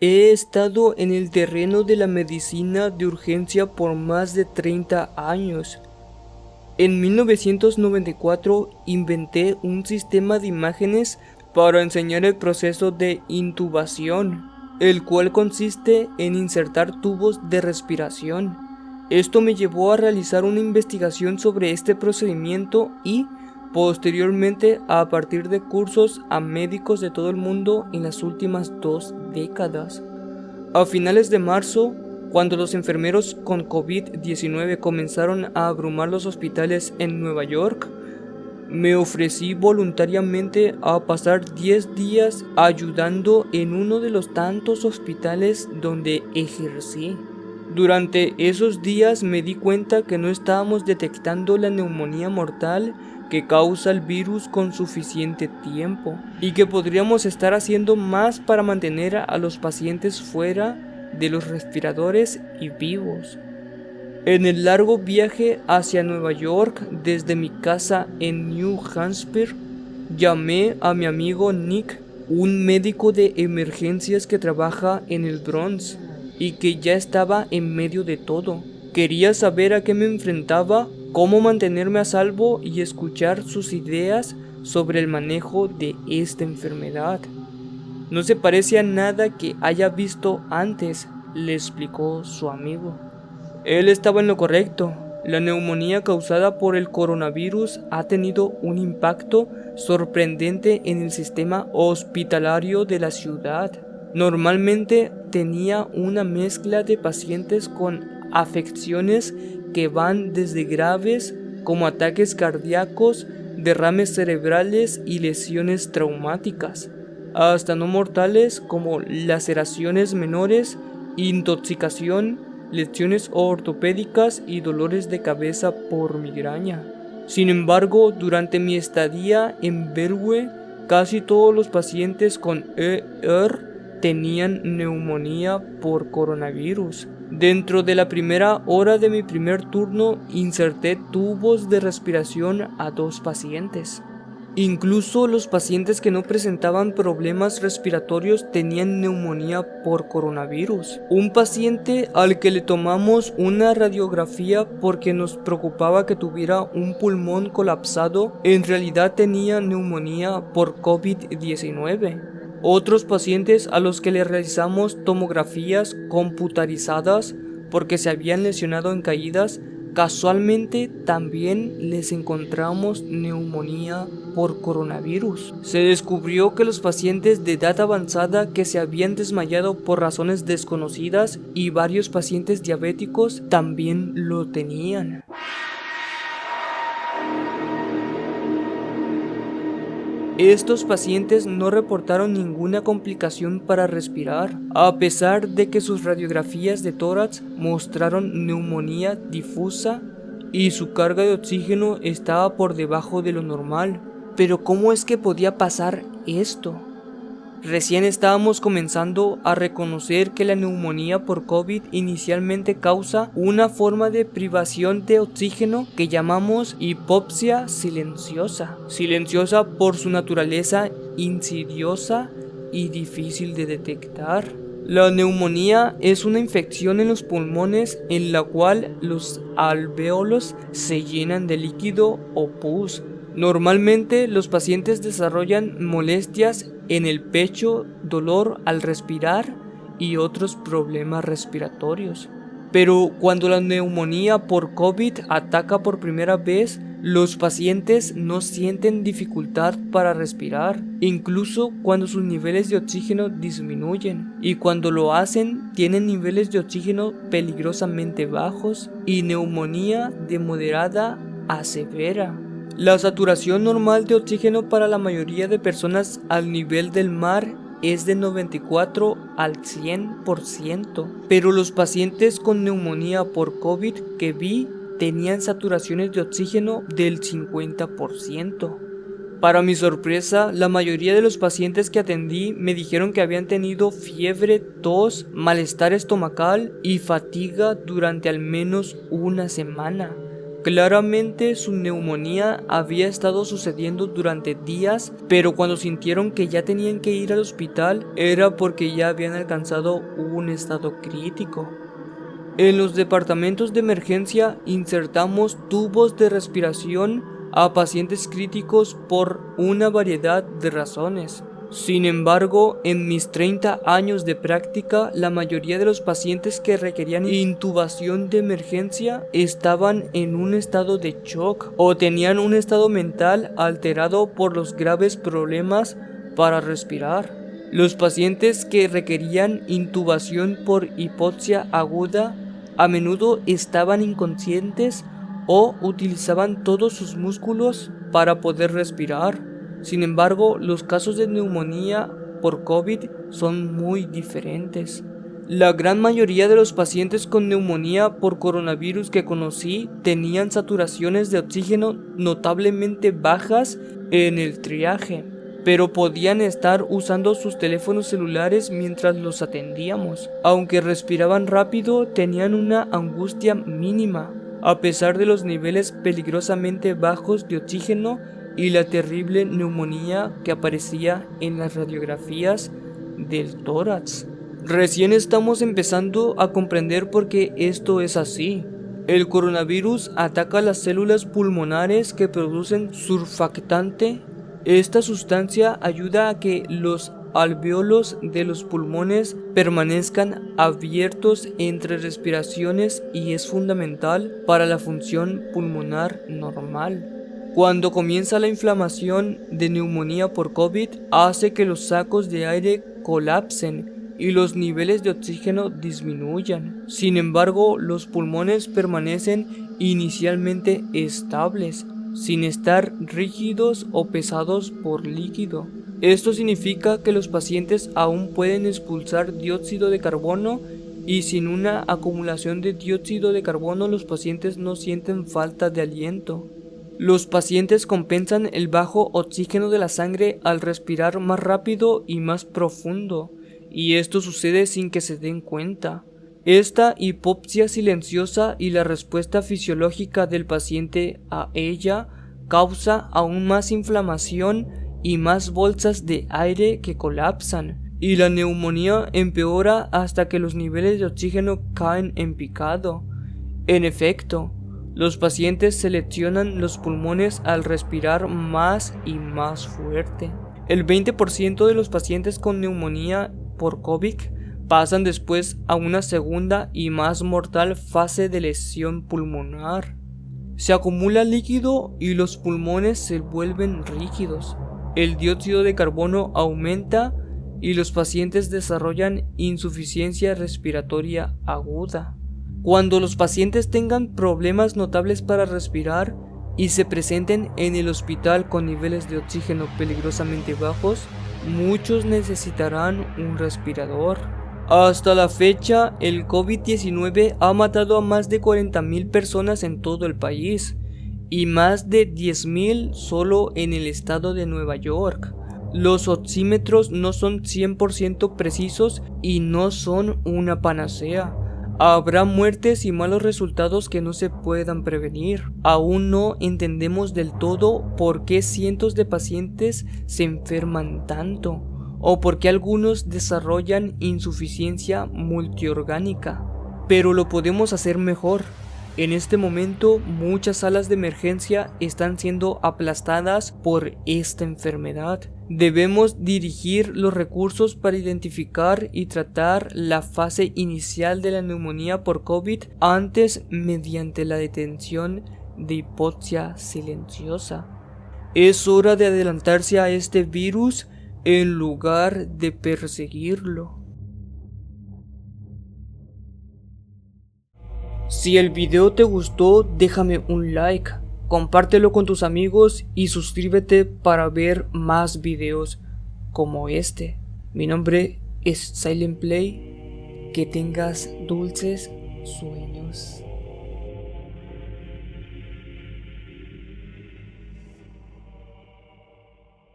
He estado en el terreno de la medicina de urgencia por más de 30 años. En 1994 inventé un sistema de imágenes para enseñar el proceso de intubación, el cual consiste en insertar tubos de respiración. Esto me llevó a realizar una investigación sobre este procedimiento y, posteriormente, a partir de cursos a médicos de todo el mundo en las últimas 2 décadas. A finales de marzo, cuando los enfermeros con COVID-19 comenzaron a abrumar los hospitales en Nueva York, me ofrecí voluntariamente a pasar 10 días ayudando en uno de los tantos hospitales donde ejercí. Durante esos días me di cuenta que no estábamos detectando la neumonía mortal que causa el virus con suficiente tiempo y que podríamos estar haciendo más para mantener a los pacientes fuera de los respiradores y vivos. En el largo viaje hacia Nueva York desde mi casa en New Hampshire, llamé a mi amigo Nick, un médico de emergencias que trabaja en el Bronx y que ya estaba en medio de todo. Quería saber a qué me enfrentaba, cómo mantenerme a salvo y escuchar sus ideas sobre el manejo de esta enfermedad. No se parece a nada que haya visto antes, le explicó su amigo. Él estaba en lo correcto. La neumonía causada por el coronavirus ha tenido un impacto sorprendente en el sistema hospitalario de la ciudad. Normalmente tenía una mezcla de pacientes con afecciones que van desde graves como ataques cardíacos, derrames cerebrales y lesiones traumáticas, hasta no mortales como laceraciones menores, intoxicación, lesiones ortopédicas y dolores de cabeza por migraña. Sin embargo, durante mi estadía en Bellevue, casi todos los pacientes con ER tenían neumonía por coronavirus. Dentro de la primera hora de mi primer turno, inserté tubos de respiración a 2 pacientes. Incluso los pacientes que no presentaban problemas respiratorios tenían neumonía por coronavirus. Un paciente al que le tomamos una radiografía porque nos preocupaba que tuviera un pulmón colapsado, en realidad tenía neumonía por COVID-19. Otros pacientes a los que le realizamos tomografías computarizadas porque se habían lesionado en caídas, casualmente también les encontramos neumonía por coronavirus. Se descubrió que los pacientes de edad avanzada que se habían desmayado por razones desconocidas y varios pacientes diabéticos también lo tenían. Estos pacientes no reportaron ninguna complicación para respirar, a pesar de que sus radiografías de tórax mostraron neumonía difusa y su carga de oxígeno estaba por debajo de lo normal. Pero ¿cómo es que podía pasar esto? Recién estábamos comenzando a reconocer que la neumonía por COVID inicialmente causa una forma de privación de oxígeno que llamamos hipoxia silenciosa. Silenciosa por su naturaleza insidiosa y difícil de detectar. La neumonía es una infección en los pulmones en la cual los alvéolos se llenan de líquido o pus. Normalmente los pacientes desarrollan molestias en el pecho, dolor al respirar y otros problemas respiratorios. Pero cuando la neumonía por COVID ataca por primera vez, los pacientes no sienten dificultad para respirar, incluso cuando sus niveles de oxígeno disminuyen, y cuando lo hacen tienen niveles de oxígeno peligrosamente bajos y neumonía de moderada a severa. La saturación normal de oxígeno para la mayoría de personas al nivel del mar es de 94 al 100%, pero los pacientes con neumonía por COVID que vi tenían saturaciones de oxígeno del 50%. Para mi sorpresa, la mayoría de los pacientes que atendí me dijeron que habían tenido fiebre, tos, malestar estomacal y fatiga durante al menos una semana. Claramente su neumonía había estado sucediendo durante días, pero cuando sintieron que ya tenían que ir al hospital era porque ya habían alcanzado un estado crítico. En los departamentos de emergencia insertamos tubos de respiración a pacientes críticos por una variedad de razones. Sin embargo, en mis 30 años de práctica, la mayoría de los pacientes que requerían intubación de emergencia estaban en un estado de shock o tenían un estado mental alterado por los graves problemas para respirar. Los pacientes que requerían intubación por hipoxia aguda a menudo estaban inconscientes o utilizaban todos sus músculos para poder respirar. Sin embargo, los casos de neumonía por COVID son muy diferentes. La gran mayoría de los pacientes con neumonía por coronavirus que conocí tenían saturaciones de oxígeno notablemente bajas en el triaje, pero podían estar usando sus teléfonos celulares mientras los atendíamos. Aunque respiraban rápido, tenían una angustia mínima, a pesar de los niveles peligrosamente bajos de oxígeno y la terrible neumonía que aparecía en las radiografías del tórax. Recién estamos empezando a comprender por qué esto es así. El coronavirus ataca las células pulmonares que producen surfactante. Esta sustancia ayuda a que los alvéolos de los pulmones permanezcan abiertos entre respiraciones y es fundamental para la función pulmonar normal. Cuando comienza la inflamación de neumonía por COVID, hace que los sacos de aire colapsen y los niveles de oxígeno disminuyan. Sin embargo, los pulmones permanecen inicialmente estables, sin estar rígidos o pesados por líquido. Esto significa que los pacientes aún pueden expulsar dióxido de carbono y sin una acumulación de dióxido de carbono los pacientes no sienten falta de aliento. Los pacientes compensan el bajo oxígeno de la sangre al respirar más rápido y más profundo, y esto sucede sin que se den cuenta. Esta hipoxia silenciosa y la respuesta fisiológica del paciente a ella causa aún más inflamación y más bolsas de aire que colapsan, y la neumonía empeora hasta que los niveles de oxígeno caen en picado. En efecto, los pacientes seleccionan los pulmones al respirar más y más fuerte. El 20% de los pacientes con neumonía por COVID pasan después a una segunda y más mortal fase de lesión pulmonar. Se acumula líquido y los pulmones se vuelven rígidos. El dióxido de carbono aumenta y los pacientes desarrollan insuficiencia respiratoria aguda. Cuando los pacientes tengan problemas notables para respirar y se presenten en el hospital con niveles de oxígeno peligrosamente bajos, muchos necesitarán un respirador. Hasta la fecha, el COVID-19 ha matado a más de 40,000 personas en todo el país y más de 10,000 solo en el estado de Nueva York. Los oxímetros no son 100% precisos y no son una panacea. Habrá muertes y malos resultados que no se puedan prevenir. Aún no entendemos del todo por qué cientos de pacientes se enferman tanto, o por qué algunos desarrollan insuficiencia multiorgánica. Pero lo podemos hacer mejor. En este momento, muchas salas de emergencia están siendo aplastadas por esta enfermedad. Debemos dirigir los recursos para identificar y tratar la fase inicial de la neumonía por COVID antes mediante la detención de hipoxia silenciosa. Es hora de adelantarse a este virus en lugar de perseguirlo. Si el video te gustó, déjame un like, compártelo con tus amigos y suscríbete para ver más videos como este. Mi nombre es Silent Play. Que tengas dulces sueños.